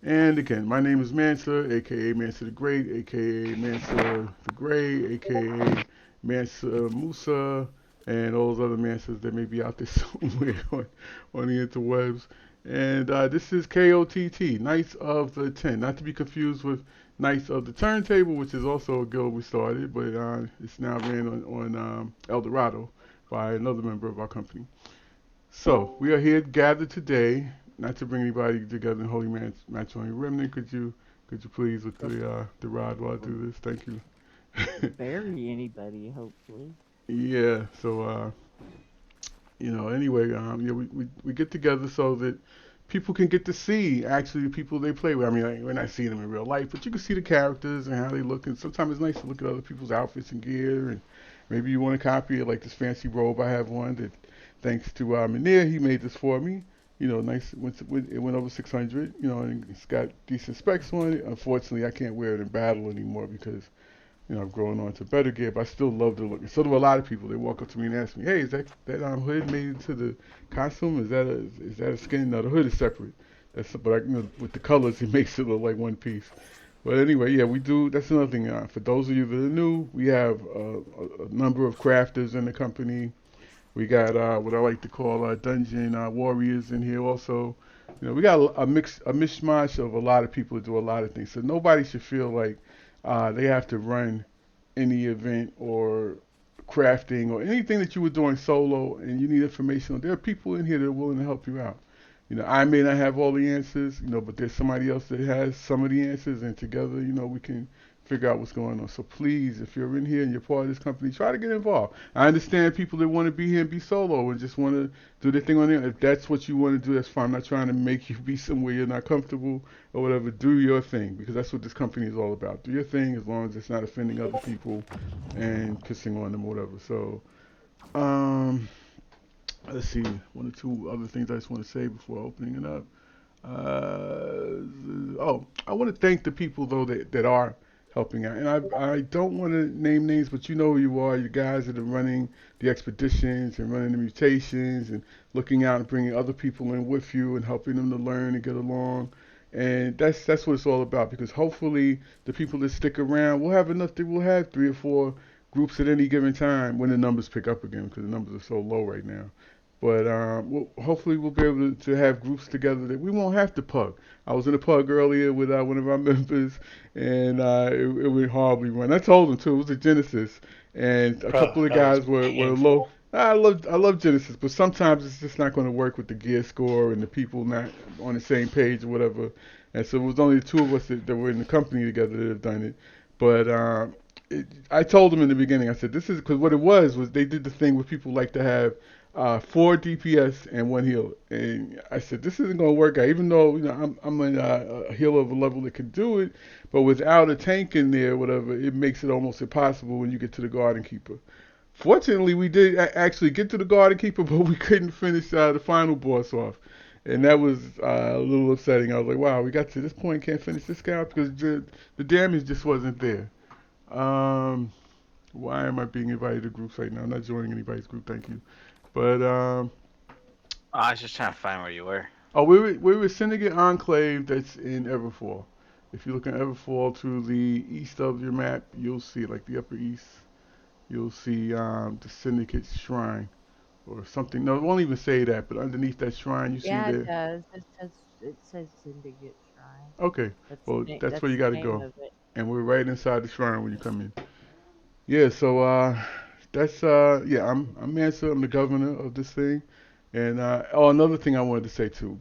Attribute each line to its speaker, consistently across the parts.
Speaker 1: And again, my name is Mansa, aka Mansa the Great, aka Mansa the Gray, aka Mansa Musa, and all those other Mansas that may be out there somewhere on the interwebs. And this is KOTT, Knights of the Ten, not to be confused with Knights of the Turntable, which is also a guild we started, but it's now ran on El Dorado by another member of our company. So we are here gathered today, not to bring anybody together in holy matrimony. Remnant, could you please with the rod while I do this? Thank you.
Speaker 2: Bury anybody, hopefully.
Speaker 1: Yeah. So anyway, we get together so that people can get to see actually the people they play with. I mean, like, we're not seeing them in real life, but you can see the characters and how they look. And sometimes it's nice to look at other people's outfits and gear, and maybe you want to copy it, like this fancy robe. I have one that, thanks to Manir, he made this for me. Nice. It went over 600. And it's got decent specs on it. Unfortunately, I can't wear it in battle anymore because I'm growing on to better gear, but I still love the look. And so do a lot of people. They walk up to me and ask me, "Hey, is that hood made into the costume? Is that a skin? No, the hood is separate. But with the colors, it makes it look like one piece. But anyway, yeah, we do. That's another thing. For those of you that are new, we have a number of crafters in the company. We got what I like to call dungeon warriors in here also. We got a mishmash of a lot of people that do a lot of things. So nobody should feel like they have to run any event or crafting or anything that you were doing solo and you need information. There are people in here that are willing to help you out. I may not have all the answers, but there's somebody else that has some of the answers, and together, we can figure out what's going on. So please, if you're in here and you're part of this company, try to get involved. I understand people that want to be here and be solo and just want to do their thing on there. If that's what you want to do, that's fine. I'm not trying to make you be somewhere you're not comfortable or whatever. Do your thing, because that's what this company is all about. Do your thing as long as it's not offending other people and pissing on them or whatever. So, um, let's see, one or two other things I just want to say before opening it up. I want to thank the people though that are helping out, and I don't want to name names, but you know who you are. You guys that are running the expeditions and running the mutations and looking out and bringing other people in with you and helping them to learn and get along. And that's what it's all about. Because hopefully the people that stick around will have enough. They will have 3 or 4 groups at any given time when the numbers pick up again, because the numbers are so low right now. But hopefully we'll be able to have groups together that we won't have to pug. I was in a pug earlier with one of our members, and it went horribly wrong. I told him too. It was a Genesis, and a
Speaker 3: Oh,
Speaker 1: couple of
Speaker 3: that was
Speaker 1: guys were low.
Speaker 3: painful.
Speaker 1: I love Genesis, but sometimes it's just not going to work with the gear score and the people not on the same page or whatever. And so it was only the two of us that were in the company together that have done it. But I told them in the beginning. I said this is because what it was they did the thing where people like to have 4 DPS and 1 heal. And I said, this isn't going to work out, even though I'm a healer of a level that can do it, but without a tank in there, whatever, it makes it almost impossible when you get to the Garden Keeper. Fortunately, we did actually get to the Garden Keeper, but we couldn't finish the final boss off. And that was a little upsetting. I was like, wow, we got to this point, can't finish this guy because the damage just wasn't there. Um, why am I being invited to groups right now? I'm not joining anybody's group, thank you. But
Speaker 3: I was just trying to find where you were.
Speaker 1: oh, we were Syndicate Enclave that's in Everfall. If you look at Everfall to the east of your map, you'll see like the upper east. You'll see the Syndicate Shrine or something. No, it won't even say that, but underneath that shrine, you see
Speaker 2: Yeah, it
Speaker 1: there.
Speaker 2: does. It says Syndicate Shrine.
Speaker 1: Okay, well that's where
Speaker 2: That's
Speaker 1: you
Speaker 2: the
Speaker 1: got to
Speaker 2: name
Speaker 1: go,
Speaker 2: of it.
Speaker 1: and we're right inside the shrine when you come in. Yeah, so that's yeah, I'm Mansa. I'm the governor of this thing. And another thing I wanted to say too.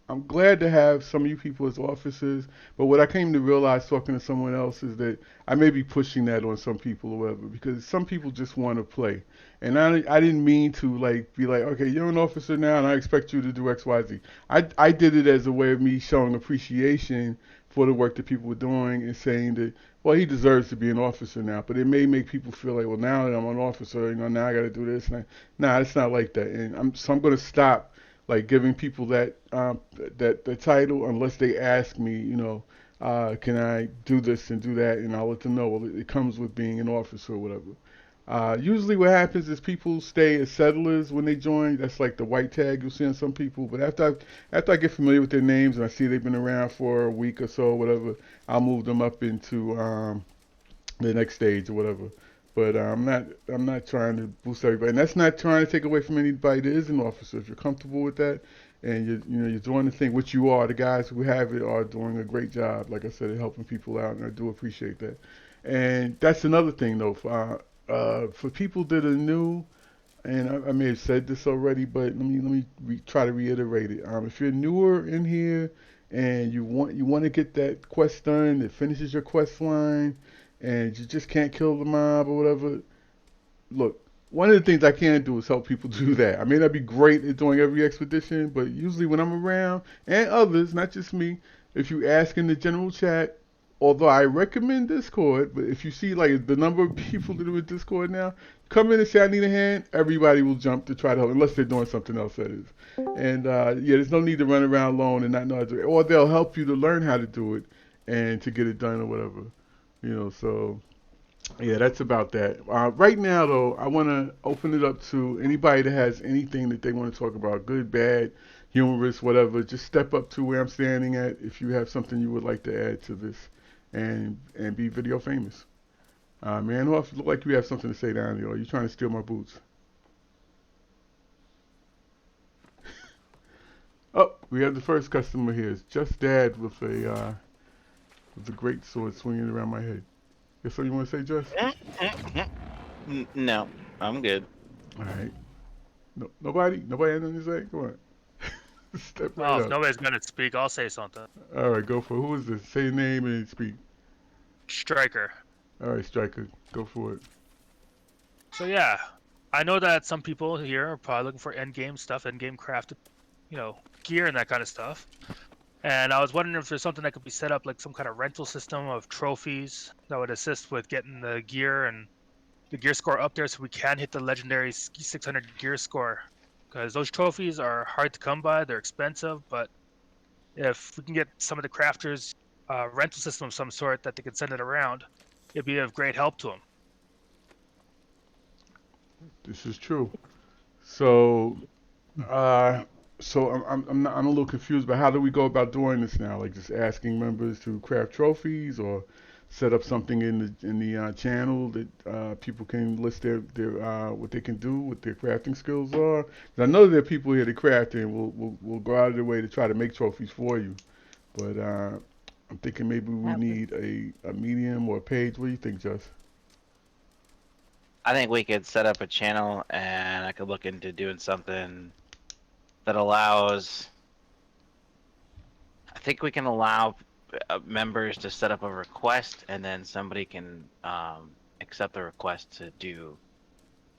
Speaker 1: I'm glad to have some of you people as officers, but what I came to realize talking to someone else is that I may be pushing that on some people or whatever, because some people just want to play, and I didn't mean to like be like, okay, you're an officer now, and I expect you to do X Y Z. I did it as a way of me showing appreciation for the work that people were doing and saying that, well, he deserves to be an officer now. But it may make people feel like, well, now that I'm an officer, now I got to do this. Nah, it's not like that. And I'm going to stop like giving people that the title unless they ask me, can I do this and do that, and I'll let them know. Well, it comes with being an officer or whatever. Usually what happens is people stay as settlers when they join. That's like the white tag you'll see on some people. But after I get familiar with their names and I see they've been around for a week or so, or whatever, I'll move them up into the next stage or whatever. But I'm not trying to boost everybody, and that's not trying to take away from anybody that is an officer. If you're comfortable with that, and you're doing the thing, which you are, the guys who have it are doing a great job. Like I said, at helping people out, and I do appreciate that. And that's another thing though, for people that are new, and I may have said this already, but let me try to reiterate it. If you're newer in here and you want to get that quest done that finishes your quest line, and you just can't kill the mob or whatever, look. One of the things I can do is help people do that. I may not be great at doing every expedition, but usually when I'm around, and others, not just me, if you ask in the general chat, although I recommend Discord, but if you see like the number of people that are with Discord now, come in and say I need a hand, everybody will jump to try to help, unless they're doing something else that is. And yeah, there's no need to run around alone and not know how to do it. Or they'll help you to learn how to do it and to get it done or whatever. So yeah, that's about that. Right now, though, I want to open it up to anybody that has anything that they want to talk about, good, bad, humorous, whatever. Just step up to where I'm standing at if you have something you would like to add to this, and be video famous. Manhoff, you look like you have something to say down there. Are you trying to steal my boots? Oh, we have the first customer here. It's just Dad with a great sword swinging around my head. Got something you want to say, Just?
Speaker 3: No, I'm good.
Speaker 1: All right. No, nobody has anything to say. Come on. Step right
Speaker 4: Well, if
Speaker 1: up.
Speaker 4: nobody's gonna speak, I'll say something.
Speaker 1: All right, go for it. Who is this? Say your name and speak.
Speaker 4: Striker.
Speaker 1: All right, Striker, go for it.
Speaker 4: So yeah, I know that some people here are probably looking for end game stuff, end game crafted, gear and that kind of stuff. And I was wondering if there's something that could be set up, like some kind of rental system of trophies that would assist with getting the gear and the gear score up there, so we can hit the legendary 600 gear score. Because those trophies are hard to come by, they're expensive, but if we can get some of the crafters rental system of some sort that they can send it around, it'd be of great help to them.
Speaker 1: This is true. So, uh, I'm a little confused. But how do we go about doing this now? Like just asking members to craft trophies, or set up something in the channel that people can list their what they can do, what their crafting skills are. 'Cause I know there are people here that craft and will go out of their way to try to make trophies for you. But I'm thinking maybe we
Speaker 2: That would
Speaker 1: need a medium or a page. What do you think, Just?
Speaker 3: I think we could set up a channel, and I could look into doing something that allows. I think we can allow members to set up a request, and then somebody can accept the request to do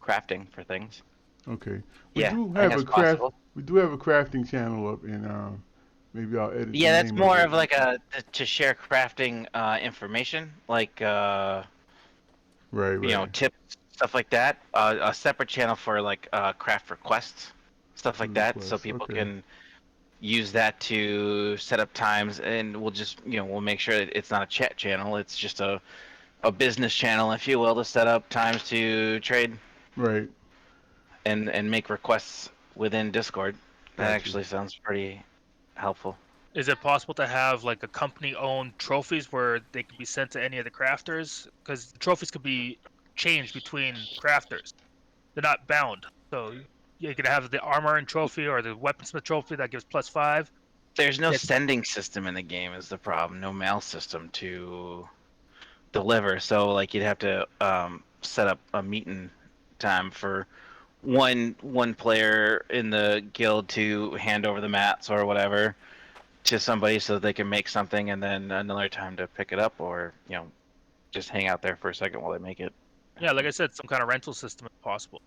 Speaker 3: crafting for things.
Speaker 1: Okay. We
Speaker 3: Yeah,
Speaker 1: do
Speaker 3: I think
Speaker 1: have a
Speaker 3: that's
Speaker 1: craft.
Speaker 3: possible.
Speaker 1: We do have a crafting channel up, and maybe I'll edit the
Speaker 3: Yeah, that's
Speaker 1: name of
Speaker 3: more
Speaker 1: it.
Speaker 3: of like a to share crafting information, like
Speaker 1: Right, right.
Speaker 3: tips, stuff like that. A separate channel for like craft requests, stuff like that, so
Speaker 1: Request.
Speaker 3: people
Speaker 1: Okay.
Speaker 3: can use that to set up times, and we'll just we'll make sure that it's not a chat channel. It's just a business channel, if you will, to set up times to trade
Speaker 1: Right.
Speaker 3: and make requests within Discord. That
Speaker 1: Got you.
Speaker 3: actually sounds pretty helpful.
Speaker 4: Is it possible to have like a company-owned trophies where they can be sent to any of the crafters? Because the trophies could be changed between crafters. They're not bound. So you can have the armor and trophy or the weaponsmith trophy that gives +5.
Speaker 3: There's no
Speaker 4: Yeah,
Speaker 3: sending system in the game is the problem. No mail system to deliver. So like you'd have to set up a meeting time for one player in the guild to hand over the mats or whatever to somebody so that they can make something, and then another time to pick it up, or just hang out there for a second while they make it.
Speaker 4: yeah, like I said, some kind of rental system if possible.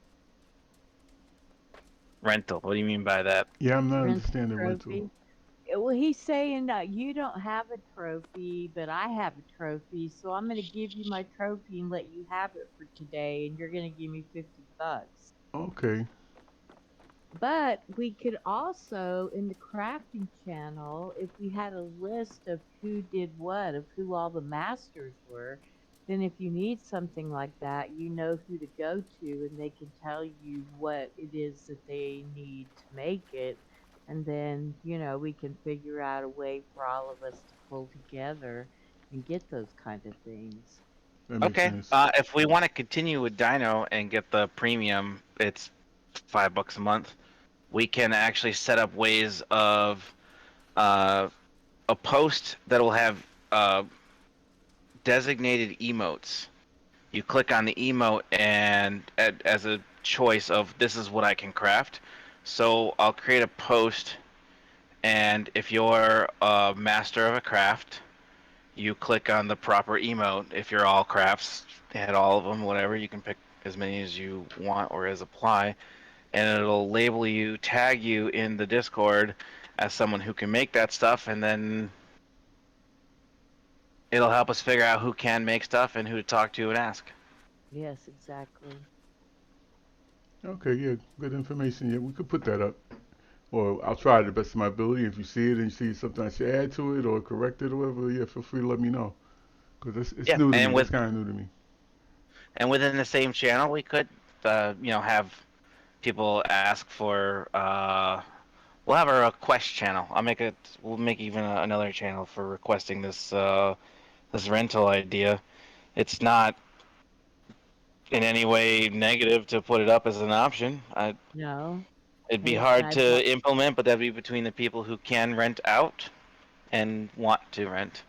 Speaker 3: Rental. What do you mean by that?
Speaker 1: Yeah, I'm not
Speaker 2: rental
Speaker 1: understanding rental.
Speaker 2: trophy. Well, he's saying that you don't have a trophy, but I have a trophy, so I'm going to give you my trophy and let you have it for today, and you're going to give me $50.
Speaker 1: Okay.
Speaker 2: But we could also, in the crafting channel, if we had a list of who did what, of who all the masters were, then if you need something like that, you know who to go to, and they can tell you what it is that they need to make it. And then, we can figure out a way for all of us to pull together and get those kind of things.
Speaker 1: That makes
Speaker 3: Okay.
Speaker 1: sense.
Speaker 3: If we want to continue with Dino and get the premium, it's $5 a month. We can actually set up ways of uh, a post that will have designated emotes. You click on the emote and as a choice of this is what I can craft. So I'll create a post, and if you're a master of a craft, you click on the proper emote. If you're all crafts, hit all of them, whatever. You can pick as many as you want or as apply, and it'll label you, tag you in the Discord as someone who can make that stuff, and then it'll help us figure out who can make stuff and who to talk to and ask.
Speaker 2: Yes, exactly.
Speaker 1: Okay, yeah, good information. Yeah, we could put that up. Or I'll try to the best of my ability. If you see it and you see something I should add to it or correct it or whatever, yeah, feel free to let me know. Because it's
Speaker 3: Yeah,
Speaker 1: new to
Speaker 3: and
Speaker 1: me. It's kind of new to me.
Speaker 3: within the same channel, we could, have people ask for. We'll have a request channel. I'll make it. We'll make even another channel for requesting this rental idea. It's not in any way negative to put it up as an option.
Speaker 2: No.
Speaker 3: It'd be
Speaker 2: And
Speaker 3: hard
Speaker 2: I'd
Speaker 3: to implement, but that'd be between the people who can rent out and want to rent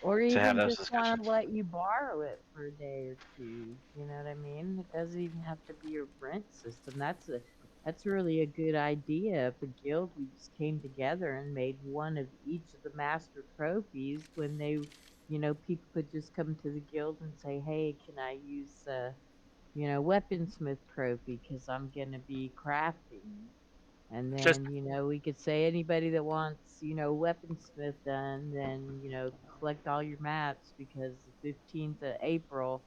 Speaker 2: or
Speaker 3: to have
Speaker 2: even
Speaker 3: those
Speaker 2: just want to
Speaker 3: discussions.
Speaker 2: let you borrow it for a day or two. You know what I mean? It doesn't even have to be a rent system. That's really a good idea. If a guild we just came together and made one of each of the master trophies when people could just come to the guild and say, "Hey, can I use weaponsmith trophy because I'm gonna be crafting." And
Speaker 4: Just
Speaker 2: then, we could say anybody that wants, weaponsmith done, then, collect all your mats because the 15th of April,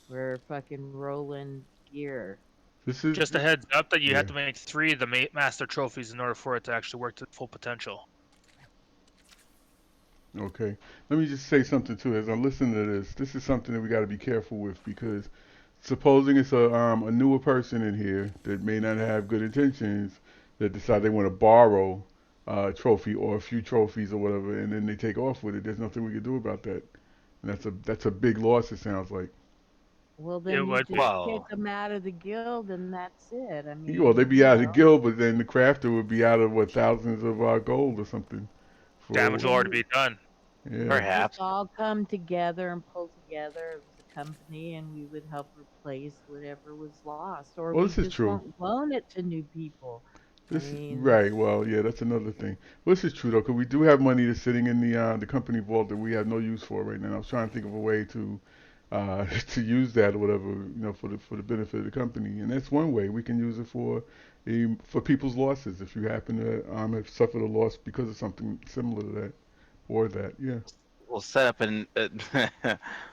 Speaker 2: we're fucking rolling gear.
Speaker 1: This is,
Speaker 4: just a heads up that you
Speaker 1: yeah.
Speaker 4: have to make 3 of the master trophies in order for it to actually work to full potential.
Speaker 1: Okay. Let me just say something too. As I'm listening to this, this is something that we got to be careful with because supposing it's a newer person in here that may not have good intentions that decide they want to borrow a trophy or a few trophies or whatever, and then they take off with it. There's nothing we can do about that, and that's a big loss. It sounds like.
Speaker 2: Well,
Speaker 4: It
Speaker 2: then you
Speaker 4: would
Speaker 2: just
Speaker 4: be
Speaker 2: kick
Speaker 3: Well,
Speaker 2: them out of the guild and that's it. I
Speaker 1: Well, they'd
Speaker 2: mean,
Speaker 1: be out of the guild, but then the crafter would be out of what thousands of gold or something.
Speaker 4: damage
Speaker 1: For
Speaker 4: will already
Speaker 2: we,
Speaker 4: be done.
Speaker 1: yeah.
Speaker 2: we'd just
Speaker 3: perhaps.
Speaker 2: all come together and pull together as a company and we would help replace whatever was lost. Or
Speaker 1: Well,
Speaker 2: we
Speaker 1: this is
Speaker 2: just
Speaker 1: true.
Speaker 2: won't loan it to new people. I
Speaker 1: This
Speaker 2: mean,
Speaker 1: right. Well, yeah, that's another thing. Well, this is true though, because we do have money that's sitting in the company vault that we have no use for right now. I was trying to think of a way to to use that or whatever, for the benefit of the company, and that's one way we can use it for people's losses. If you happen to have suffered a loss because of something similar to that or that, yeah.
Speaker 3: We'll set up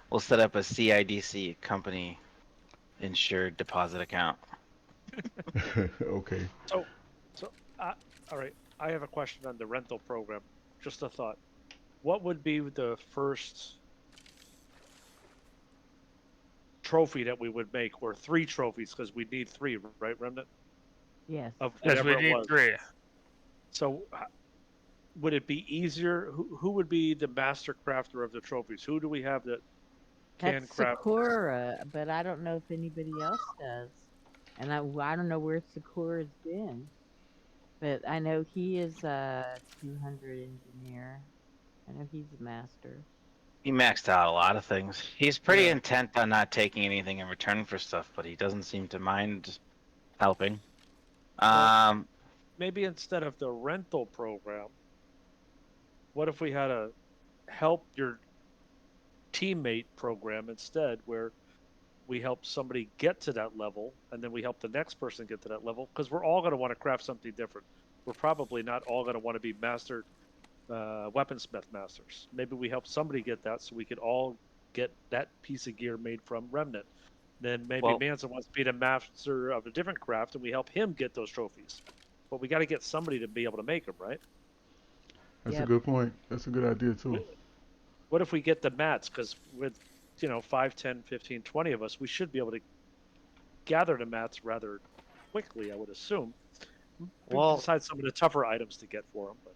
Speaker 3: we'll set up a CIDC, company insured deposit account.
Speaker 1: Okay.
Speaker 5: So, so, all right. I have a question on the rental program. Just a thought. What would be the first trophy that we would make, or 3 trophies, because we need 3, right, Remnant,
Speaker 2: yes.
Speaker 5: of
Speaker 4: Yes,
Speaker 5: whatever
Speaker 4: we
Speaker 5: it
Speaker 4: need
Speaker 5: was.
Speaker 4: 3.
Speaker 5: So, would it be easier? Who would be the master crafter of the trophies? Who do we have that
Speaker 2: That's
Speaker 5: can craft?
Speaker 2: Sakura, but I don't know if anybody else does. And I don't know where Sakura's been, but I know he is a 200 engineer. I know he's a master.
Speaker 3: He maxed out a lot of things. He's pretty
Speaker 5: Yeah.
Speaker 3: intent on not taking anything in return for stuff, but he doesn't seem to mind helping.
Speaker 5: Well,
Speaker 3: Um,
Speaker 5: maybe instead of the rental program, what if we had a help your teammate program instead, where we help somebody get to that level and then we help the next person get to that level, because we're all going to want to craft something different. We're probably not all going to want to be master weaponsmith masters. Maybe we help somebody get that so we could all get that piece of gear made from remnant. Then maybe
Speaker 3: well,
Speaker 5: Manson wants to be the master of a different craft and we help him get those trophies, but we got to get somebody to be able to make them, right?
Speaker 1: That's a
Speaker 2: Yep.
Speaker 1: good point. That's a good idea too.
Speaker 5: What if we get the mats? Because with 5, 10, 15, 20 of us, we should be able to gather the mats rather quickly, I would assume.
Speaker 3: Well,
Speaker 5: Besides some of the tougher items to get for them, but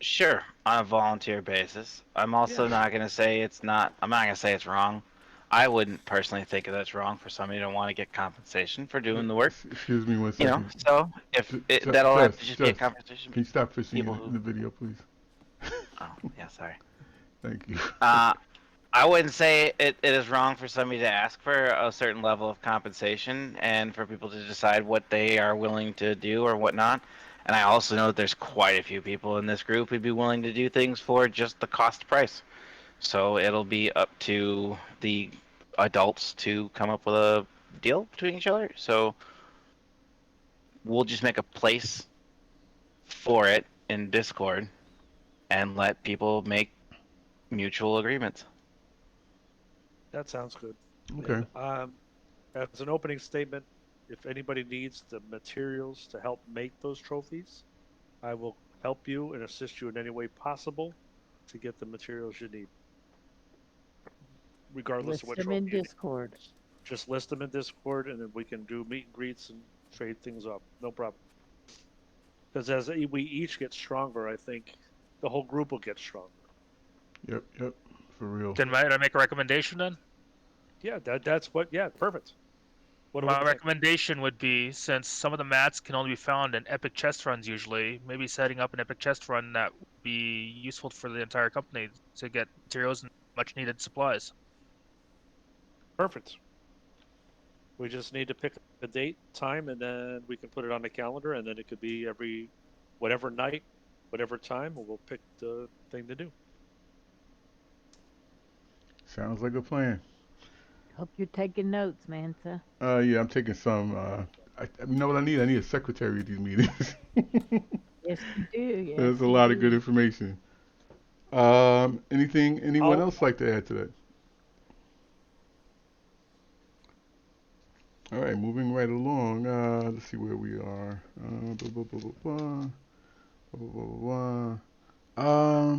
Speaker 3: sure, on a volunteer basis. I'm also
Speaker 5: yeah,
Speaker 3: not going to say it's not. I'm not going to say it's wrong. I wouldn't personally think that it's wrong for somebody to want to get compensation for doing the work.
Speaker 1: Excuse me one
Speaker 3: You know,
Speaker 1: second.
Speaker 3: so if that'll have to just be a
Speaker 1: Just,
Speaker 3: compensation.
Speaker 1: can you stop fishing
Speaker 3: People
Speaker 1: in
Speaker 3: who.
Speaker 1: the video, please?
Speaker 3: Oh, yeah, sorry.
Speaker 1: Thank you.
Speaker 3: Uh, I wouldn't say it is wrong for somebody to ask for a certain level of compensation and for people to decide what they are willing to do or whatnot. And I also know that there's quite a few people in this group who'd be willing to do things for just the cost price. So it'll be up to the adults to come up with a deal between each other. So we'll just make a place for it in Discord and let people make mutual agreements.
Speaker 5: that sounds good.
Speaker 1: Okay.
Speaker 5: And as an opening statement, if anybody needs the materials to help make those trophies, I will help you and assist you in any way possible to get the materials you need, regardless of
Speaker 2: List
Speaker 5: what
Speaker 2: them
Speaker 5: trophy
Speaker 2: in
Speaker 5: you need.
Speaker 2: Discord.
Speaker 5: Just list them in Discord, and then we can do meet and greets and trade things up. No problem. Because as we each get stronger, I think the whole group will get stronger.
Speaker 1: Yep. Yep. For real.
Speaker 4: Can I make a recommendation then?
Speaker 5: Yeah, that's what. Yeah, perfect. What do we
Speaker 4: My
Speaker 5: think?
Speaker 4: recommendation would be, since some of the mats can only be found in epic chest runs usually, maybe setting up an epic chest run that would be useful for the entire company to get materials and much needed supplies.
Speaker 5: Perfect. We just need to pick a date, time, and then we can put it on the calendar, and then it could be every whatever night, whatever time, and we'll pick the thing to do.
Speaker 1: Sounds like a plan.
Speaker 2: Hope you're taking notes, Manta.
Speaker 1: Yeah, I'm taking some. You know what I need? I need a secretary at these meetings.
Speaker 2: Yes, you do. Yes,
Speaker 1: There's a
Speaker 2: you
Speaker 1: lot of good
Speaker 2: do.
Speaker 1: information. Anyone
Speaker 5: I'll
Speaker 1: else like to add to that? All right, moving right along. Let's see where we are. Blah, blah, blah, blah, blah. Blah, blah, blah, blah.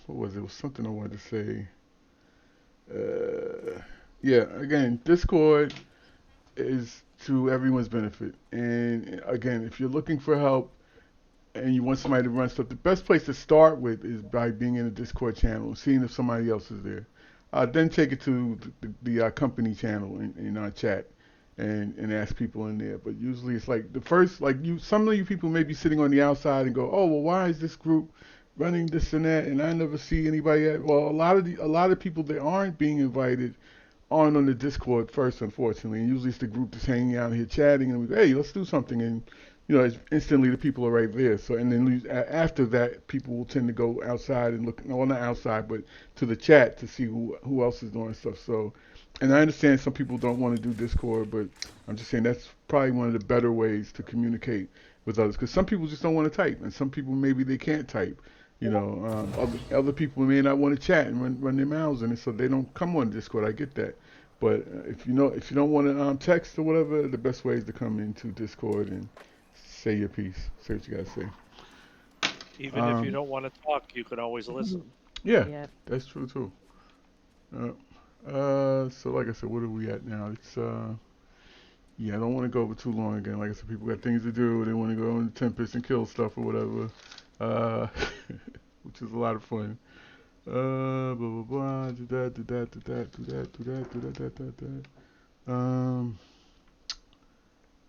Speaker 1: What was it? It was something I wanted to say. Yeah, again, Discord is to everyone's benefit. And again, if you're looking for help and you want somebody to run stuff, the best place to start with is by being in a Discord channel and seeing if somebody else is there. Then take it to the company channel in our chat and ask people in there. But usually it's like the first, like some of you people may be sitting on the outside and go, oh, well, why is this group running this and that? And I never see anybody at, well, a lot of people that aren't being invited on the Discord first, unfortunately. And usually it's the group that's hanging out here chatting, and we go, hey, let's do something. And it's instantly the people are right there. So, and then after that, people will tend to go outside and look, well, not outside, but to the chat to see who else is doing stuff. So, and I understand some people don't want to do Discord, but I'm just saying that's probably one of the better ways to communicate with others. Because some people just don't want to type, and some people maybe they can't type. Other people may not want to chat and run their mouths in it, so they don't come on Discord. I get that, but if you don't want to text or whatever, the best way is to come into Discord and say your piece, say what you gotta say.
Speaker 5: Even if you
Speaker 1: Um,
Speaker 5: don't want to talk, you can always listen.
Speaker 1: yeah,
Speaker 2: Yep.
Speaker 1: that's true too. Uh, so like I said, what are we at now? It's yeah, I don't want to go over too long again. Like I said, people got things to do. They want to go in the Tempest and kill stuff or whatever, uh, which is a lot of fun. Blah blah blah. Do that. Do that. Do that. Do that. Do that. Do that. That. That. That.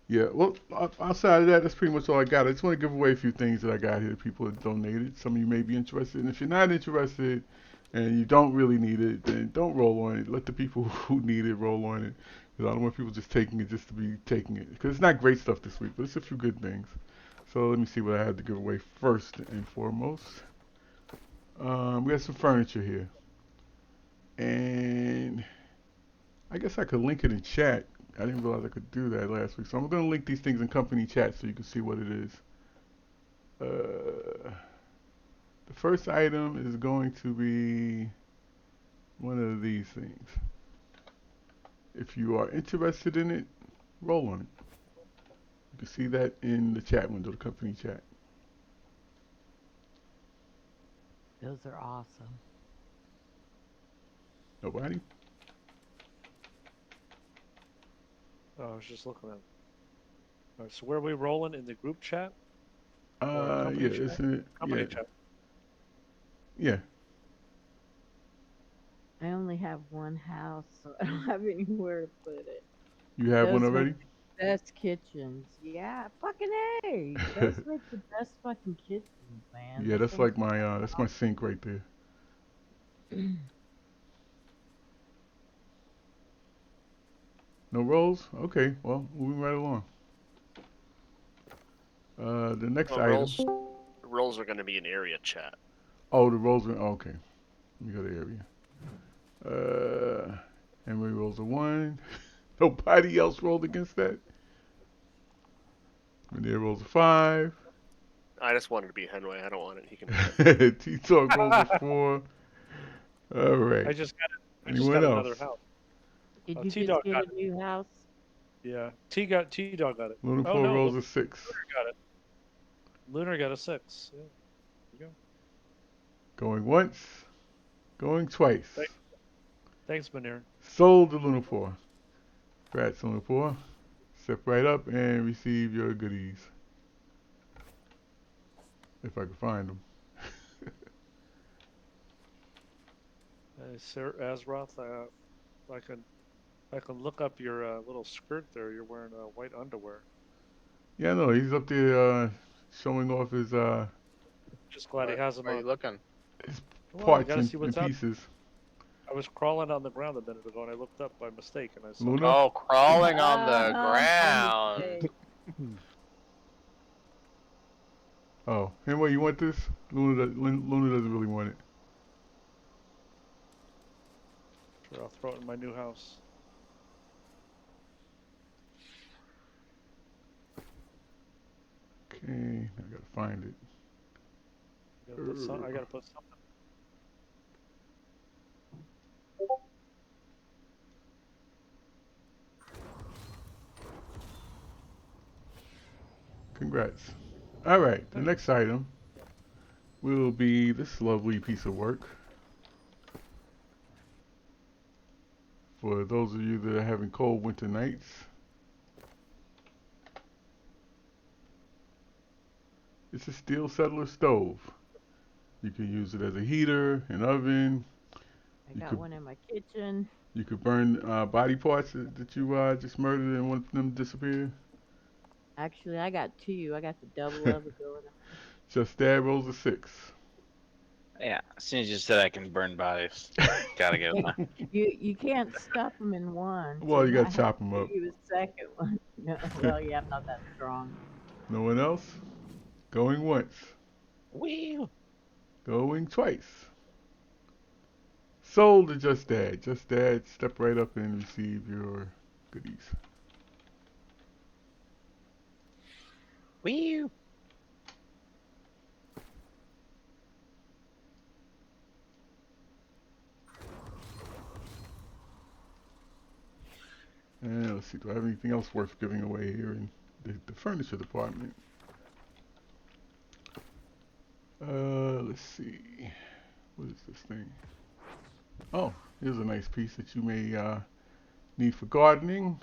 Speaker 1: Yeah. Well, outside of that, that's pretty much all I got. I just want to give away a few things that I got here. People have donated. Some of you may be interested, and if you're not interested and you don't really need it, then don't roll on it. Let the people who need it roll on it. Because I don't want people just taking it just to be taking it. Because it's not great stuff this week, but it's a few good things. So let me see what I have to give away first and foremost. We got some furniture here. And I guess I could link it in chat. I didn't realize I could do that last week. So I'm going to link these things in company chat so you can see what it is. The first item is going to be one of these things. If you are interested in it, roll on it. You can see that in the chat window, the company chat.
Speaker 2: Those are awesome.
Speaker 1: Nobody?
Speaker 5: Oh, I was just looking at it. All right, so where are we rolling in the group chat or
Speaker 1: Yeah,
Speaker 5: company chat?
Speaker 1: isn't it?
Speaker 5: Company
Speaker 1: Yeah,
Speaker 5: chat.
Speaker 1: yeah.
Speaker 2: I only have one house, so I don't have anywhere to put it.
Speaker 1: You have one
Speaker 2: Those make
Speaker 1: already?
Speaker 2: the best kitchens. Yeah, fucking A. Those make the best fucking kitchens, man.
Speaker 1: Yeah,
Speaker 2: Those
Speaker 1: that's
Speaker 2: things
Speaker 1: like my that's my sink right there.
Speaker 2: are
Speaker 1: No rolls? Okay, well, moving right along. The next
Speaker 6: Well,
Speaker 1: item.
Speaker 6: rolls are going to be an area chat.
Speaker 1: Oh, the rolls are okay. Let me go to area. Emery rolls a 1. Nobody else rolled against that. Manir rolls a 5.
Speaker 6: I just wanted to be Henway. I don't want it. He can have it.
Speaker 1: T-Talk rolls a 4. All right.
Speaker 5: I just
Speaker 1: Anyone
Speaker 5: got
Speaker 1: else?
Speaker 5: another house.
Speaker 2: Did you
Speaker 5: T
Speaker 2: just
Speaker 5: Dog
Speaker 2: get
Speaker 5: got
Speaker 2: a new house?
Speaker 5: it. Yeah. T Dog got it.
Speaker 1: Lunar
Speaker 5: Oh
Speaker 1: 4
Speaker 5: no,
Speaker 1: rolls a 6.
Speaker 5: Lunar got it. Lunar got a 6. Yeah. There you go.
Speaker 1: Going once. Going twice.
Speaker 5: Thanks, Manir.
Speaker 1: Sold the Lunar 4. Congrats, Lunar 4. Step right up and receive your goodies. If I can find them.
Speaker 5: Sir Azroth, I can look up your little skirt there. You're wearing white underwear.
Speaker 1: Yeah, no, he's up there showing off his
Speaker 5: Just glad he has them
Speaker 7: Where are
Speaker 5: on.
Speaker 7: you looking?
Speaker 5: Well, I
Speaker 1: parts
Speaker 5: gotta
Speaker 1: and,
Speaker 5: see
Speaker 1: and
Speaker 5: what's up.
Speaker 1: pieces.
Speaker 5: I was crawling on the ground a minute ago, and I looked up by mistake, and I saw.
Speaker 1: Luna?
Speaker 7: Oh, crawling on the
Speaker 2: My
Speaker 7: ground.
Speaker 2: mistake.
Speaker 1: Oh, anyway, you want this? Luna doesn't really want it.
Speaker 5: Sure, I'll throw it in my new house.
Speaker 1: Okay, I gotta find it.
Speaker 5: I gotta put something.
Speaker 1: Congrats. All right, the
Speaker 5: Thanks.
Speaker 1: next item will be this lovely piece of work. For those of you that are having cold winter nights, it's a steel settler stove. You can use it as a heater, an oven.
Speaker 2: I
Speaker 1: You
Speaker 2: got
Speaker 1: could
Speaker 2: one in my kitchen.
Speaker 1: you could burn body parts that you just murdered and want them to disappear.
Speaker 2: Actually, I got two. I got the double oven going on.
Speaker 1: Just stab rolls a 6.
Speaker 3: Yeah, as soon as you said I can burn bodies, gotta get one.
Speaker 2: You can't stuff them in one, so
Speaker 1: Well, you
Speaker 2: I
Speaker 1: gotta
Speaker 2: have
Speaker 1: chop
Speaker 2: to
Speaker 1: them
Speaker 2: give
Speaker 1: up.
Speaker 2: you a second one. No, well, yeah, I'm not that strong.
Speaker 1: No one else? Going once.
Speaker 3: Wee.
Speaker 1: Going twice. Sold to Just Dad. Just Dad, step right up and receive your goodies.
Speaker 3: Wee.
Speaker 1: And let's see, do I have anything else worth giving away here in the furniture department? Let's see. What is this thing? Oh, here's a nice piece that you may need for gardening.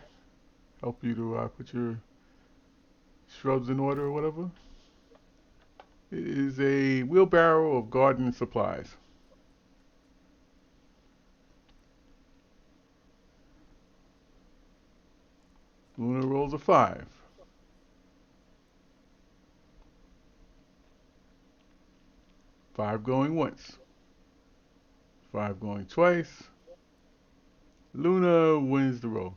Speaker 1: Help you to put your shrubs in order or whatever. It is a wheelbarrow of garden supplies. Luna rolls a 5. 5 going once. 5 going twice. Luna wins the roll.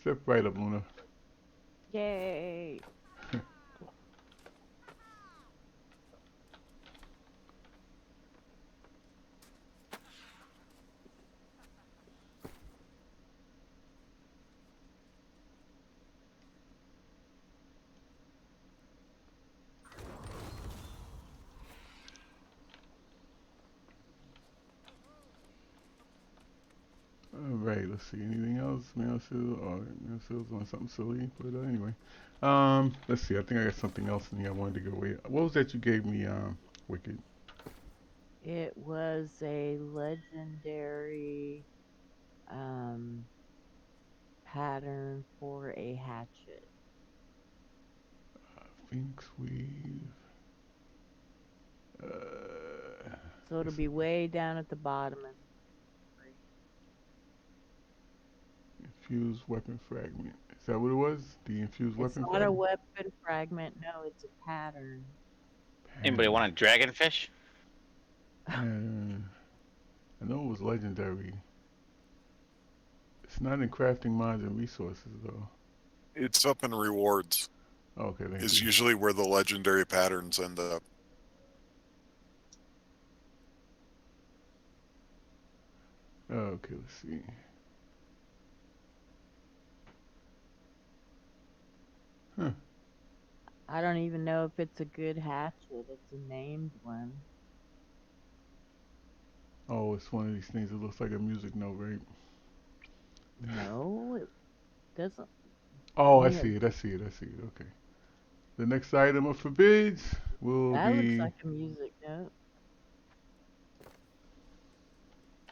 Speaker 1: Step right up, Luna.
Speaker 2: Yay!
Speaker 1: Alright, let's see. Anything else? Mail seal? Oh, mail seal's on something silly. But anyway. Let's see. I think I got something else in here I wanted to give away. What was that you gave me, Wicked?
Speaker 2: It was a legendary um, pattern for a hatchet.
Speaker 1: Phoenix weave.
Speaker 2: So it'll be way down at the bottom of
Speaker 1: Infused weapon fragment. Is that what it was? The infused
Speaker 2: It's
Speaker 1: weapon
Speaker 2: not a
Speaker 1: fragment?
Speaker 2: weapon fragment, no, it's a pattern.
Speaker 3: Anybody
Speaker 1: Pattern.
Speaker 3: want a dragonfish?
Speaker 1: Pattern. I know it was legendary. It's not in crafting mods and resources though.
Speaker 7: It's up in rewards.
Speaker 1: Okay, thank
Speaker 7: Is
Speaker 1: you.
Speaker 7: usually where the legendary patterns end up.
Speaker 1: Okay, let's see. Huh.
Speaker 2: I don't even know if it's a good hatchet. It's a named one.
Speaker 1: Oh, it's one of these things that looks like a music note, right?
Speaker 2: No, it doesn't.
Speaker 1: Oh, I
Speaker 2: mean,
Speaker 1: see it. I see it. I see it. Okay. The next item of forbids will
Speaker 2: that looks
Speaker 1: be
Speaker 2: like a music note.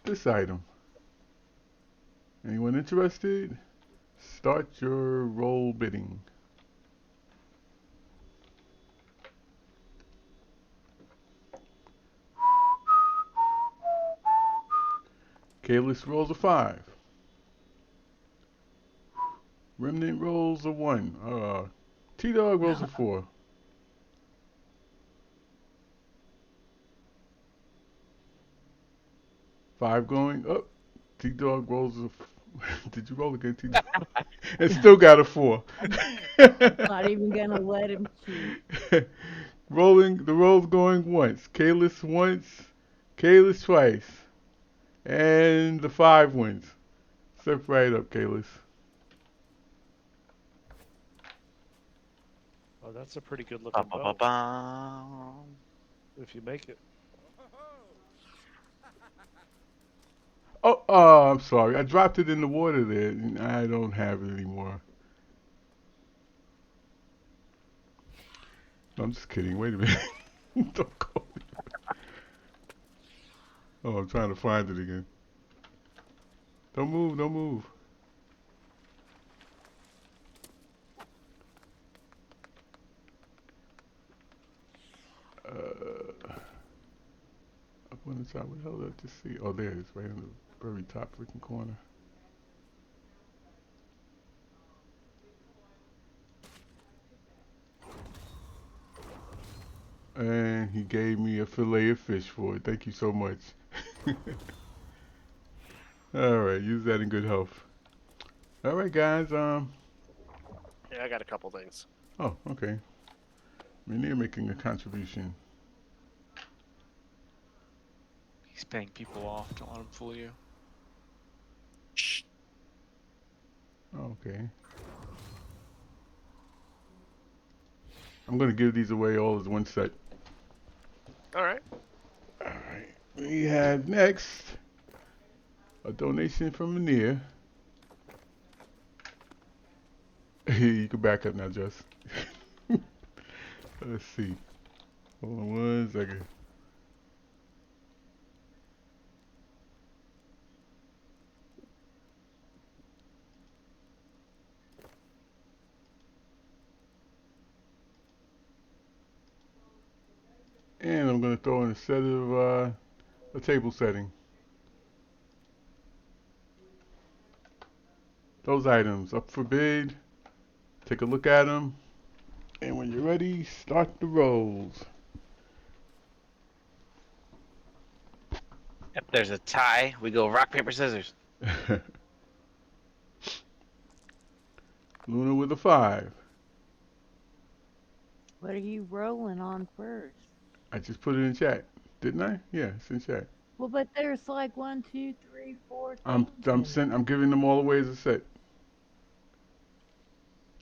Speaker 1: this item. Anyone interested? Start your roll bidding. Kalis rolls a 5. Remnant rolls a 1. T-Dog rolls a 4. Five going up. T-Dog rolls a... Did you roll again, T-Dog? And still got a 4.
Speaker 2: Not even gonna let him cheat.
Speaker 1: Rolling, the roll's going once. Kalis once. Kalis twice. And the 5 wins. Step right up, Kalis.
Speaker 5: Oh, that's a pretty good
Speaker 3: Ba,
Speaker 5: looking
Speaker 3: ba, ba,
Speaker 5: bow.
Speaker 3: ba.
Speaker 5: If you make it.
Speaker 1: Oh, I'm sorry. I dropped it in the water there. And I don't have it anymore. No, I'm just kidding. Wait a minute. Don't go. Oh, I'm trying to find it again. Don't move. Don't move. Up on the top. What the hell did I just see? Oh, there it is. Right in the very top freaking corner. And he gave me a fillet of fish for it. Thank you so much. Alright, use that in good health. Alright, guys.
Speaker 6: Yeah, I got a couple things.
Speaker 1: Oh, okay. Rainier making a contribution.
Speaker 8: He's paying people off. Don't let him fool you.
Speaker 6: Shh.
Speaker 1: Oh, okay. I'm gonna give these away all as one set.
Speaker 6: All right.
Speaker 1: Alright. We have next a donation from Rainier. You can back up now, Just. Let's see. Hold on 1 second. And I'm going to throw in a set of a table setting. Those items up for bid. Take a look at them. And when you're ready, start the rolls.
Speaker 3: If there's a tie, we go rock, paper, scissors.
Speaker 1: Luna with a 5.
Speaker 2: What are you rolling on first?
Speaker 1: I just put it in chat, didn't I? Yeah, it's in chat.
Speaker 2: Well, but there's like 1, 2, 3, 4
Speaker 1: I'm
Speaker 2: things in it.
Speaker 1: I'm giving them all away as a set.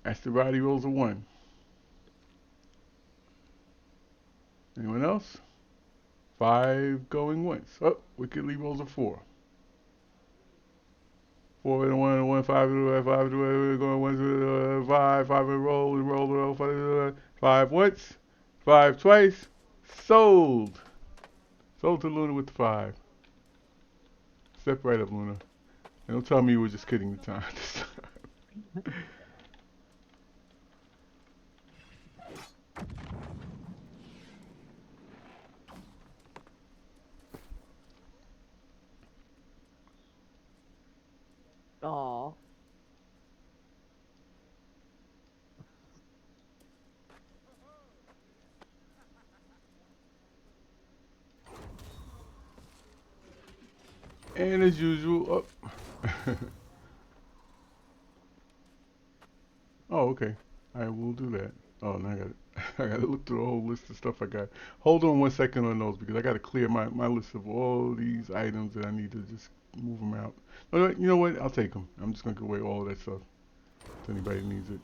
Speaker 1: Asterati rolls a 1. Anyone else? 5 going once. Oh, Wickedly rolls a 4. 4 and a 1 and a 1, 5 and a 5 and a 1, going once, 5, 5 and roll, 5 once, 5 twice. Sold. Sold to Luna with the 5. Step right up, Luna. And don't tell me you were just kidding the time.
Speaker 2: Oh,
Speaker 1: And as usual, oh. Oh, okay. I will do that. Oh, now I got I got to look through the whole list of stuff I got. Hold on 1 second on those because I got to clear my list of all these items that I need to just move them out. You know what? I'll take them. I'm just gonna give away all of that stuff if anybody needs it.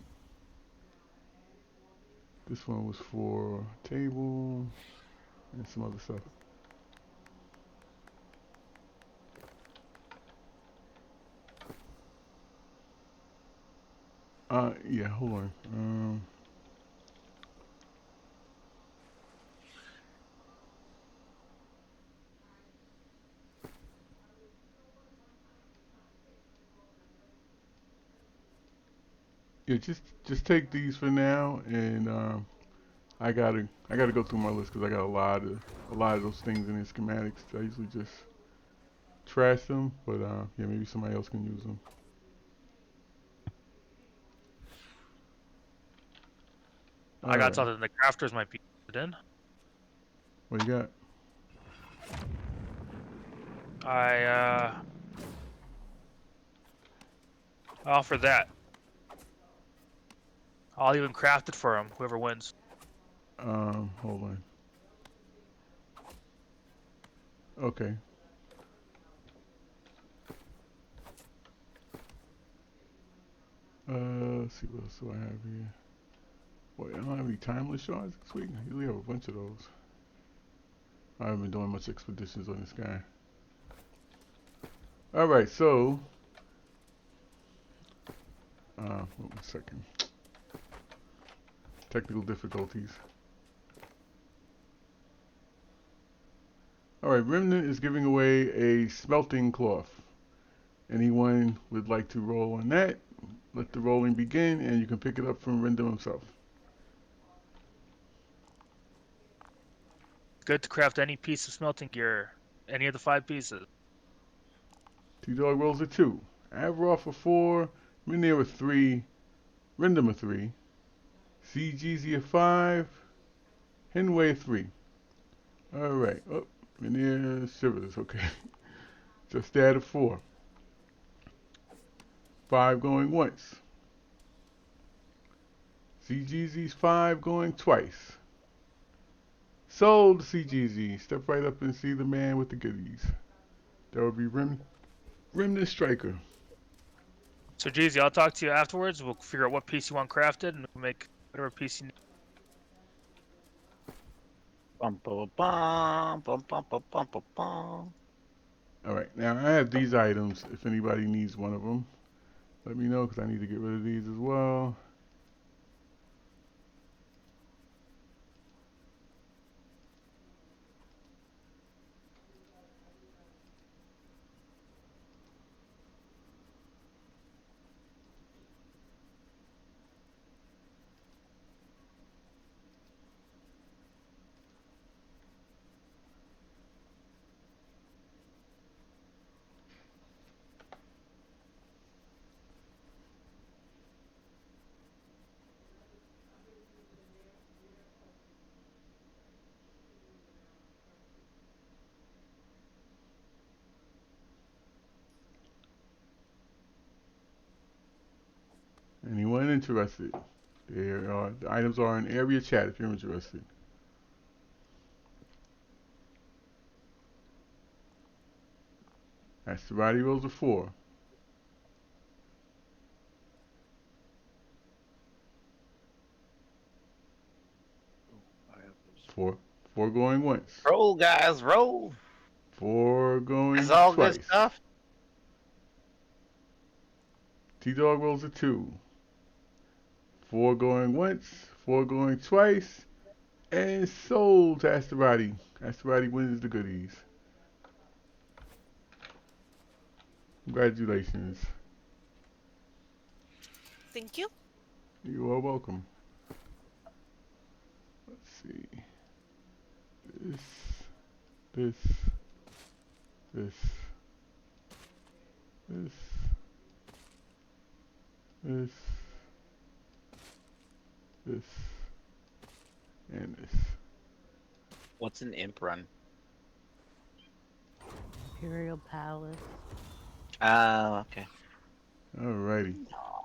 Speaker 1: This one was for table and some other stuff. Yeah. Hold on. Yeah. Just take these for now, and I gotta go through my list because I got a lot of those things in the schematics. I usually just trash them, but yeah, maybe somebody else can use them.
Speaker 4: I
Speaker 1: All
Speaker 4: got
Speaker 1: right,
Speaker 4: something the crafters might be interested in.
Speaker 1: what you got?
Speaker 4: I offer that. I'll even craft it for him, whoever wins.
Speaker 1: Hold on. Okay. Let's see what else do I have here. Wait, I don't have any timeless shards this week. I usually have a bunch of those. I haven't been doing much expeditions on this guy. All right, so 1 second. Technical difficulties. All right, Remnant is giving away a smelting cloth. Anyone would like to roll on that? Let the rolling begin, and you can pick it up from Rendem himself.
Speaker 4: Good to craft any piece of smelting gear. Any of the 5 pieces.
Speaker 1: T-Dog rolls a 2. Avroff a 4. Minir a 3. Rendem a 3. CGZ a 5. Henway a 3. Alright. Oh, Minir shivers. Okay. Just add a 4. 5 going once. CGZ's 5 going twice. Sold CGZ. Step right up and see the man with the goodies. That would be Remnant Striker.
Speaker 4: So, Jeezy, I'll talk to you afterwards. We'll figure out what piece you want crafted, and we'll make whatever piece you need.
Speaker 3: Bum, bum, bum, bum, bum, bum, bum, bum, bum.
Speaker 1: Alright, now I have these items if anybody needs one of them. Let me know because I need to get rid of these as well. Anyone interested? The items are in area chat if you're interested. That's the body rolls a 4.
Speaker 5: I have those.
Speaker 1: 4 going once.
Speaker 3: Roll, guys, roll.
Speaker 1: 4
Speaker 3: It's
Speaker 1: going
Speaker 3: all good
Speaker 1: twice.
Speaker 3: stuff.
Speaker 1: T-Dog rolls a 2. 4 going once. 4 going twice. And sold to Asterati. Asterati wins the goodies. Congratulations.
Speaker 9: Thank you.
Speaker 1: You are welcome. Let's see. This, this, this, this, this, this, and this.
Speaker 3: What's an imp run?
Speaker 2: Imperial Palace.
Speaker 3: Okay.
Speaker 1: Alrighty.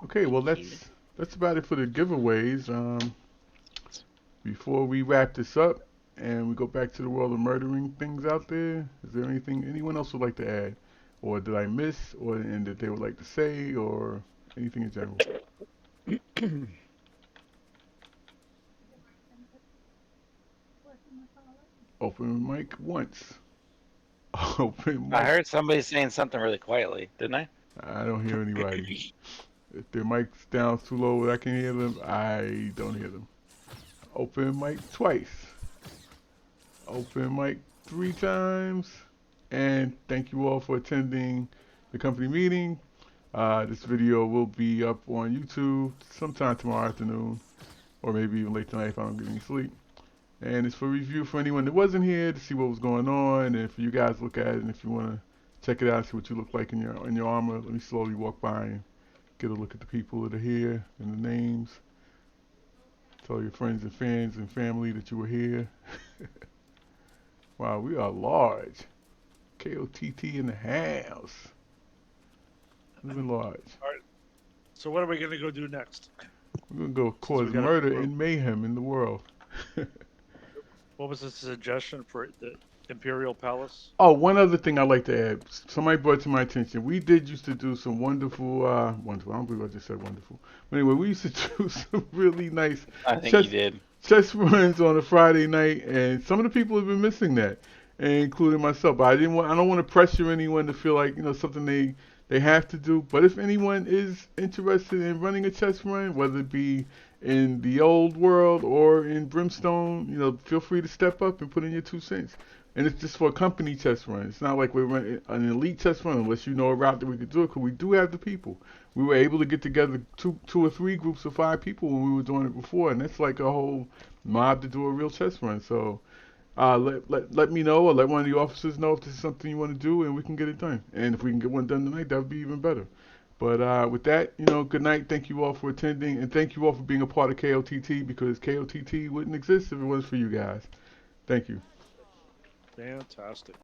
Speaker 1: Okay, well that's about it for the giveaways. Before we wrap this up and we go back to the world of murdering things out there, is there anything anyone else would like to add, or did I miss, or and that they would like to say, or anything in general? Open mic once. Open
Speaker 3: I
Speaker 1: mic.
Speaker 3: heard somebody saying something really quietly, didn't I?
Speaker 1: I don't hear anybody. If their mic's down too low where I can hear them, I don't hear them. Open mic twice. Open mic 3 times. And thank you all for attending the company meeting. This video will be up on YouTube sometime tomorrow afternoon, or maybe even late tonight if I don't get any sleep. And it's for review for anyone that wasn't here to see what was going on, and for you guys to look at it, and if you want to check it out, see what you look like in your armor. Let me slowly walk by and get a look at the people that are here and the names. Tell your friends and fans and family that you were here. Wow, we are large. KOTT in the house. Living large.
Speaker 5: All right. So what are we gonna go do next?
Speaker 1: We're gonna go
Speaker 5: Since
Speaker 1: cause
Speaker 5: we got a
Speaker 1: murder
Speaker 5: group.
Speaker 1: and mayhem in the world.
Speaker 5: What was the suggestion for the Imperial Palace?
Speaker 1: Oh, one other thing I'd like to add. Somebody brought to my attention. We did used to do some wonderful, wonderful. I don't believe I just said wonderful. But anyway, we used to do some really nice
Speaker 3: I think
Speaker 1: chess,
Speaker 3: you did.
Speaker 1: chess runs on a Friday night, and some of the people have been missing that, including myself. But I don't want to pressure anyone to feel like something they have to do. But if anyone is interested in running a chess run, whether it be in the old world or in Brimstone, feel free to step up and put in your 2 cents. And it's just for a company chess run. It's not like we're running an elite chess run unless you know a route that we could do it, because we do have the people. We were able to get together two or three groups of 5 people when we were doing it before, and that's like a whole mob to do a real chess run. So let me know, or let one of the officers know if this is something you want to do, and we can get it done. And if we can get one done tonight, that would be even better. But with that, good night. Thank you all for attending, and thank you all for being a part of KOTT, because KOTT wouldn't exist if it wasn't for you guys. Thank you.
Speaker 5: Fantastic.